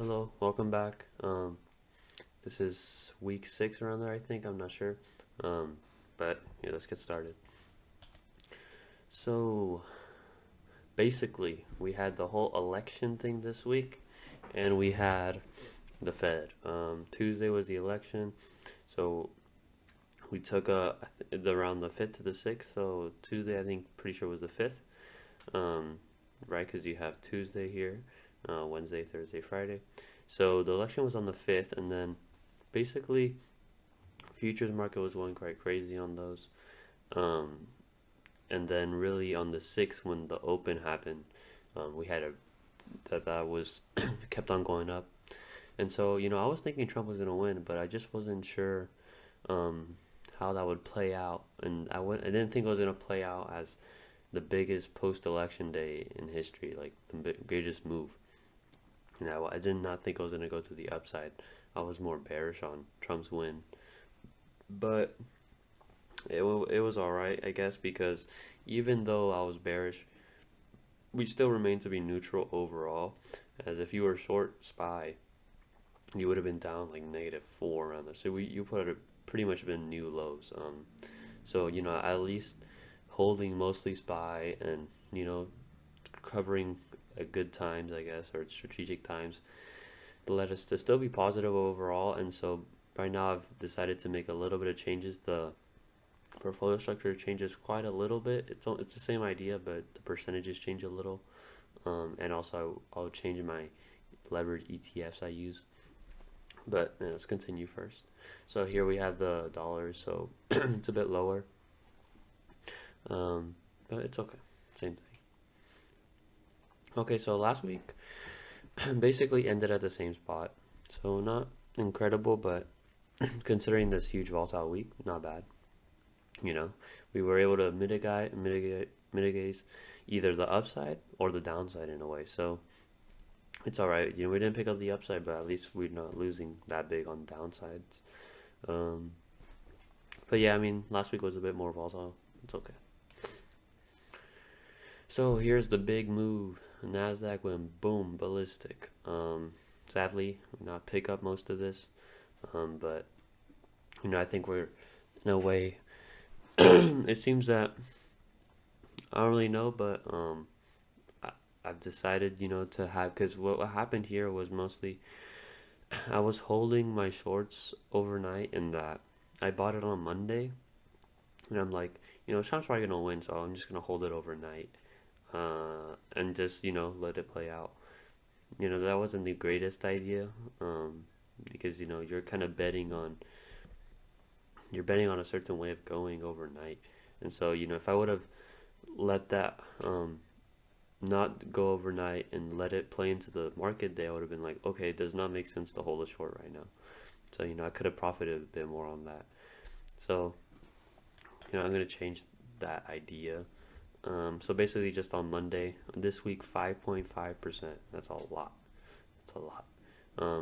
Hello, welcome back. This is week 6 around there, I think. I'm not sure. Um, but yeah, let's get started. So basically, we had the whole election thing this week, and we had the Fed. Tuesday was the election, so we took around the 5th to the 6th. So Tuesday, I think, pretty sure was the 5th, um, right? Because you have Tuesday here, Wednesday, Thursday, Friday. So the election was on the 5th, and then basically futures market was going quite crazy on those. Um, and then really on the 6th when the open happened, we had that was kept on going up. And so, I was thinking Trump was going to win, but I just wasn't sure um, how that would play out. And I didn't think it was going to play out as the biggest post-election day in history, like the greatest move. I did not think it was going to go to the upside. I was more bearish on Trump's win. But it was all right, I guess, because even though I was bearish, we still remained to be neutral overall. As if you were short SPY, you would have been down like -4 around there. So you put it pretty much been new lows. So at least holding mostly SPY and covering a good times, I guess, or strategic times led us to still be positive overall. And so right now I've decided to make a little bit of changes. The portfolio structure changes quite a little bit. It's the same idea, but the percentages change a little. And also I'll change my leverage ETFs I use. But let's continue first. So here we have the dollars. So it's a bit lower, but it's okay. Same thing. Okay, so last week basically ended at the same spot. So not incredible, but considering this huge volatile week, not bad. You know, we were able to mitigate either the upside or the downside in a way. So it's all right. We didn't pick up the upside, but at least we're not losing that big on downsides. Um, but yeah, I mean, last week was a bit more volatile. It's okay. So here's the big move. Nasdaq went boom ballistic. Sadly, not pick up most of this. But I think we're in a way. It seems that I don't really know, but I, I've decided, to have because what happened here was mostly I was holding my shorts overnight, and that I bought it on Monday, and I'm like, Trump's probably gonna win, so I'm just gonna hold it overnight, and just let it play out. That wasn't the greatest idea, because you're kind of betting on a certain way of going overnight, and so if I would have let that not go overnight and let it play into the market day, I would have been like, okay, it does not make sense to hold a short right now. So I could have profited a bit more on that. So I'm gonna change that idea. So basically, just on Monday this week, 5.5%. That's a lot. That's a lot.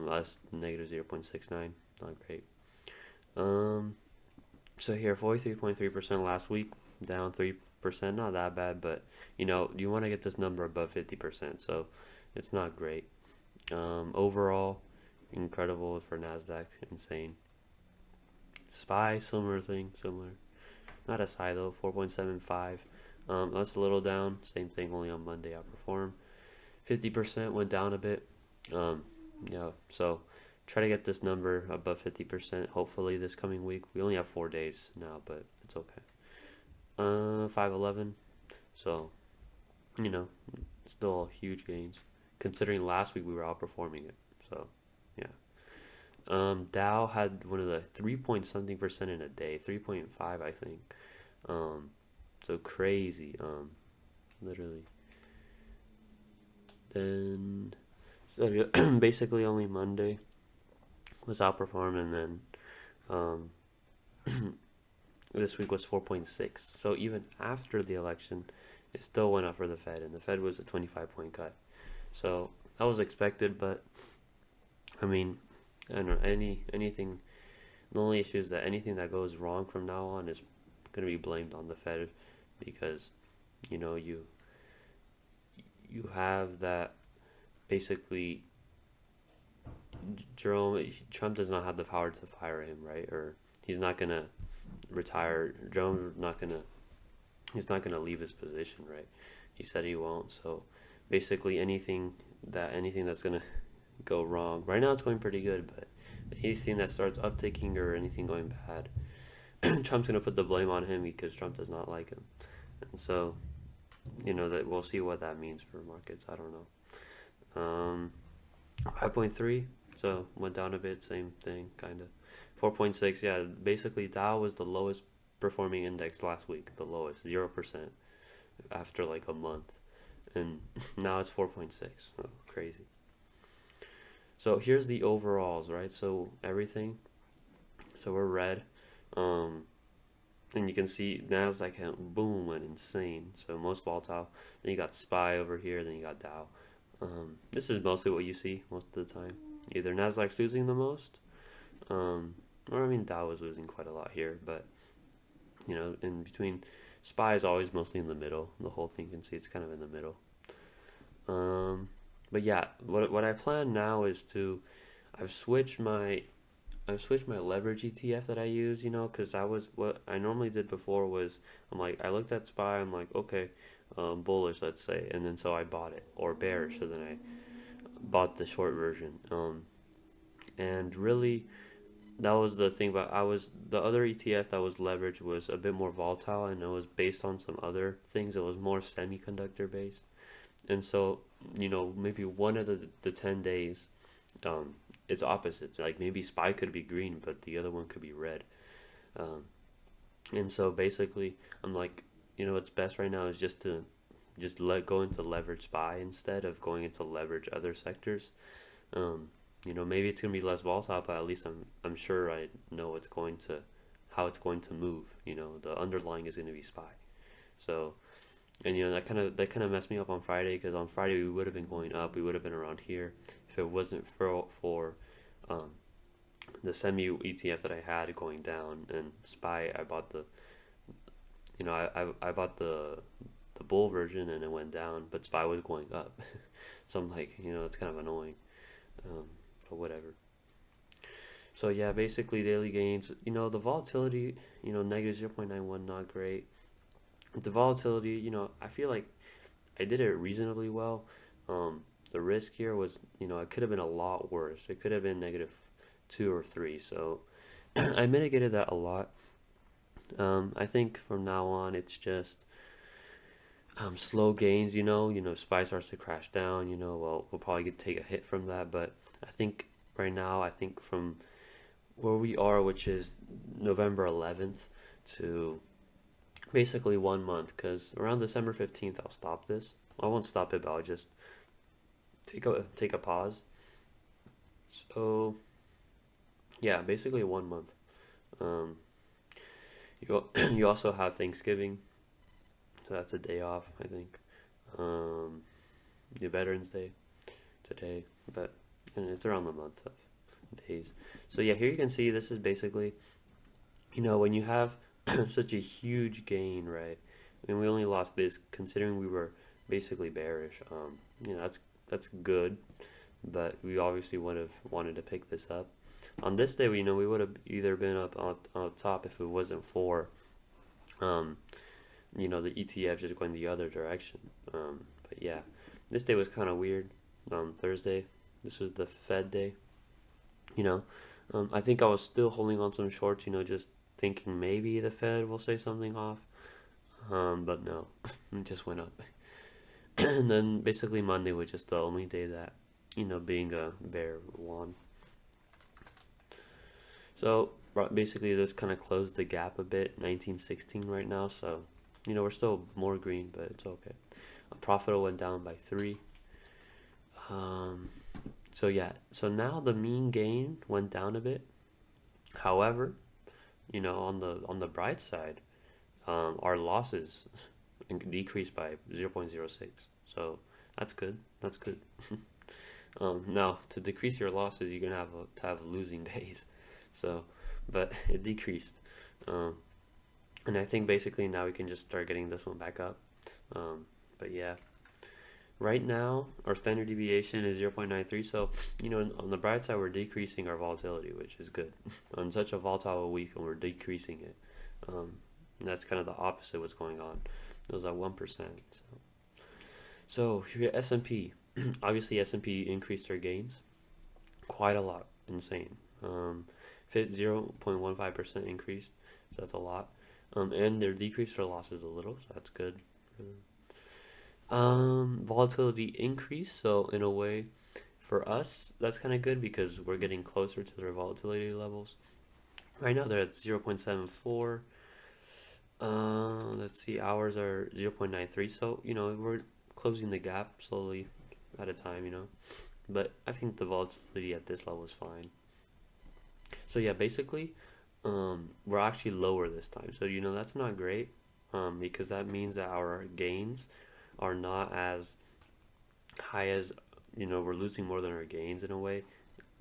Us negative 0.69. Not great. Um, so here, 43.3% last week, down 3%. Not that bad, but you want to get this number above 50%. So it's not great. Overall, incredible for Nasdaq. Insane. SPY, similar thing, similar. Not as high though, 4.75. That's a little down. Same thing, only on Monday outperform. 50% went down a bit. Um, so try to get this number above 50%. Hopefully this coming week. We only have 4 days now, but it's okay. 511. So you know, still huge gains considering last week we were outperforming it. So yeah. Dow had one of the 3 point something percent in a day, 3.5 I think. Um, so crazy. Literally. Then so yeah, basically only Monday was outperformed, and then um, this week was 4.6. So even after the election, it still went up for the Fed, and the Fed was a 25-point cut. So that was expected, but I mean, I don't know anything. The only issue is that anything that goes wrong from now on is going to be blamed on the Fed, because you know you have that basically Trump does not have the power to fire him, right? Or he's not gonna retire. He's not gonna leave his position, right? He said he won't. So basically, anything that's gonna go wrong. Right now, it's going pretty good, but anything that starts upticking or anything going bad, Trump's gonna put the blame on him because Trump does not like him, and so that we'll see what that means for markets. I don't know. 5.3, so went down a bit. Same thing, kind of. 4.6, yeah. Basically, Dow was the lowest performing index last week. The lowest, 0% after like a month, and now it's 4.6. Oh, crazy. So here's the overalls, right? So everything. So we're red. Um, and you can see Nasdaq boom went insane. So most volatile. Then you got SPY over here. Then you got Dow. This is mostly what you see most of the time. Either Nasdaq's losing the most, or I mean Dow was losing quite a lot here, but in between, SPY is always mostly in the middle. The whole thing you can see it's kind of in the middle. But yeah, what I plan now is I've switched my I've switched my leverage ETF that I use, because what I normally did before was I looked at SPY, I'm like, okay, bullish, let's say, and then so I bought it, or bearish, so then I bought the short version. And really, that was the thing. But the other ETF that was leveraged was a bit more volatile, and it was based on some other things. It was more semiconductor based, and so maybe one of the 10 days, it's opposite. Like maybe SPY could be green, but the other one could be red. Um, and so basically, I'm like, what's best right now is just let go into leverage SPY instead of going into leverage other sectors. Maybe it's gonna be less volatile, but at least I'm sure I know how it's going to move. The underlying is gonna be SPY. So, and that kind of messed me up on Friday, because on Friday we would have been going up, we would have been around here if it wasn't for um, the semi ETF that I had going down, and SPY I bought I bought the bull version and it went down, but SPY was going up. So I'm like, it's kind of annoying, um, but whatever. So yeah, basically daily gains. The volatility, negative 0.91, not great. The volatility, I feel like I did it reasonably well. The risk here was, it could have been a lot worse. It could have been -2 or 3. So I mitigated that a lot. I think from now on it's just slow gains. If SPY starts to crash down, we'll probably take a hit from that. But I think right now, from where we are, which is November 11th to basically 1 month, because around December 15th I'll stop this. I won't stop it, but I'll just take a pause. So yeah, basically 1 month. Um, you also have Thanksgiving, so that's a day off, I think. The Veterans Day today, and it's around the month of days. So yeah, here you can see this is basically, when you have such a huge gain, right? I mean, we only lost this considering we were basically bearish. That's good, but we obviously would have wanted to pick this up. On this day, we would have either been up on top if it wasn't for, um, the ETF just going the other direction. But yeah, this day was kind of weird. Thursday, this was the Fed day. You know, I think I was still holding on some shorts. Just thinking maybe the Fed will say something off. But no, it just went up. And then basically Monday was just the only day that, being a bear won. So basically this kind of closed the gap a bit, 1916 right now. So, we're still more green, but it's okay. Profit went down by 3. Um, so yeah, so now the mean gain went down a bit. However, on the bright side, our losses decreased by 0.06. So that's good. That's good. Now to decrease your losses, you're gonna have to have losing days. So, but it decreased, and I think basically now we can just start getting this one back up. But yeah, Right now, our standard deviation is 0.93. So, on the bright side, we're decreasing our volatility, which is good. On such a volatile week, and we're decreasing it. Um, and that's kind of the opposite of what's going on. It was at 1%. So here at S&P, obviously S&P increased their gains quite a lot, insane. Fit 0.15% increased, so that's a lot. And they decreased their losses a little, so that's good. Volatility increased, so in a way, for us, that's kind of good because we're getting closer to their volatility levels. Right now, they're at 0.74. Let's see, hours are 0.93, so we're closing the gap slowly at a time. But I think the volatility at this level is fine. So yeah, basically, we're actually lower this time. So that's not great, because that means that our gains are not as high as we're losing more than our gains in a way.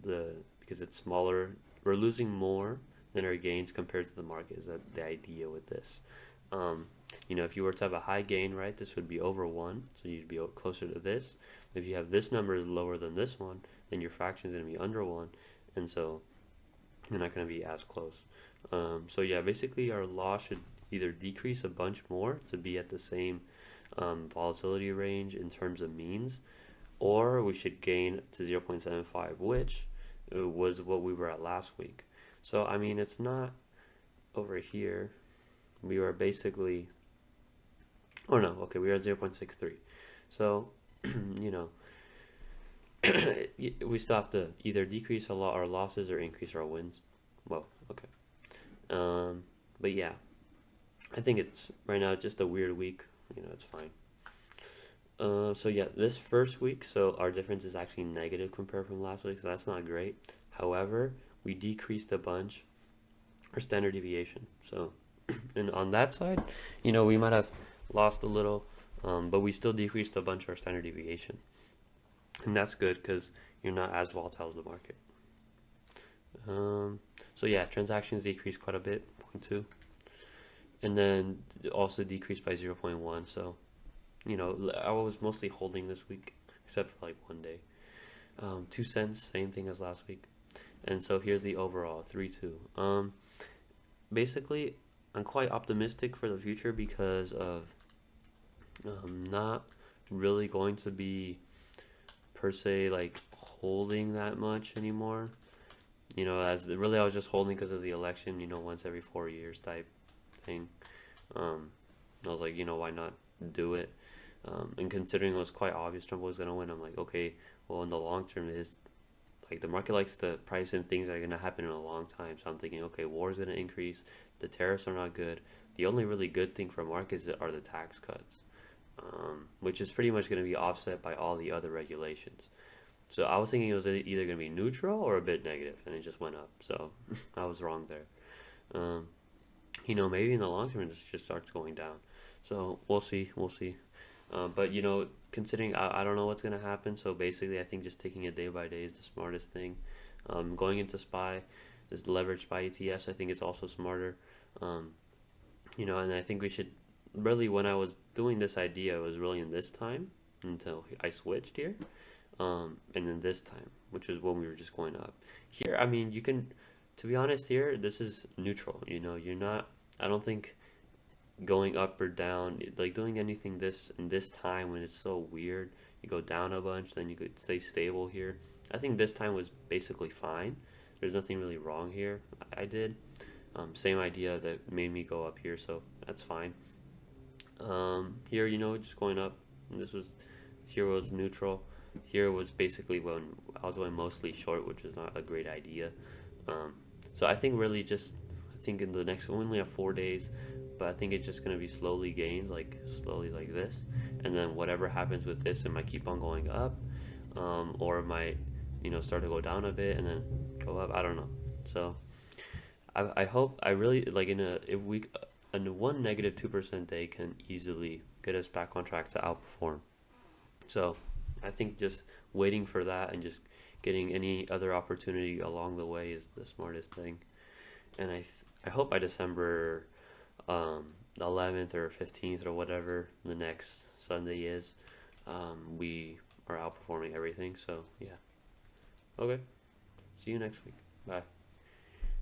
The Because it's smaller, we're losing more than our gains compared to the market. Is that the idea with this? Um, if you were to have a high gain, right, this would be over one, so you'd be closer to this. If you have this number is lower than this one, then your fraction is going to be under one, and so you're not going to be as close. So yeah, basically our loss should either decrease a bunch more to be at the same volatility range in terms of means, or we should gain to 0.75, which was what we were at last week. So I mean, it's not over here. We were basically, oh no, okay, we were at 0.63. So, you know, we still have to either decrease our losses or increase our wins. Well, okay. Um, but yeah, I think it's right now just a weird week. It's fine. So yeah, this first week, so our difference is actually negative compared from last week, so that's not great. However, we decreased a bunch our standard deviation. So, and on that side, we might have lost a little, but we still decreased a bunch of our standard deviation, and that's good because you're not as volatile as the market. Um, so yeah, transactions decreased quite a bit, 0.2, and then also decreased by 0.1. So I was mostly holding this week, except for like one day. 2 cents, same thing as last week. And so here's the overall 3-2. Basically, I'm quite optimistic for the future because of not really going to be per se like holding that much anymore. As really I was just holding because of the election. Once every 4 years type thing. Um, I was like, why not do it? And considering it was quite obvious Trump was going to win, I'm like, okay, well, in the long term, is like the market likes to price in things that are going to happen in a long time. So I'm thinking, okay, war is going to increase. The tariffs are not good. The only really good thing for markets are the tax cuts, which is pretty much going to be offset by all the other regulations. So I was thinking it was either going to be neutral or a bit negative, and it just went up. So I was wrong there. Um, maybe in the long term, this just starts going down. So we'll see. We'll see. But considering I don't know what's gonna happen, so basically I think just taking it day by day is the smartest thing. Going into SPY, this leveraged SPY ETFs, I think it's also smarter. Um, and I think we should really, when I was doing this idea, it was really in this time until I switched here, and then this time, which is when we were just going up. Here, I mean, you can, to be honest, here this is neutral. You're not. I don't think going up or down, like doing anything this in this time when it's so weird. You go down a bunch, then you could stay stable here. I think this time was basically fine. There's nothing really wrong here. I did. Same idea that made me go up here, so that's fine. Here, just going up. This was here was neutral. Here was basically when I was going mostly short, which is not a great idea. Um, so I think really just I think in the next we only have 4 days, but I think it's just gonna be slowly gains, like slowly like this, and then whatever happens with this, it might keep on going up, or it might start to go down a bit and then go up. I don't know. So I hope I really like in a if we in one negative 2% day can easily get us back on track to outperform. So I think just waiting for that and just getting any other opportunity along the way is the smartest thing. And I hope by December the 11th or 15th or whatever the next Sunday is, we are outperforming everything. So yeah. Okay. See you next week. Bye.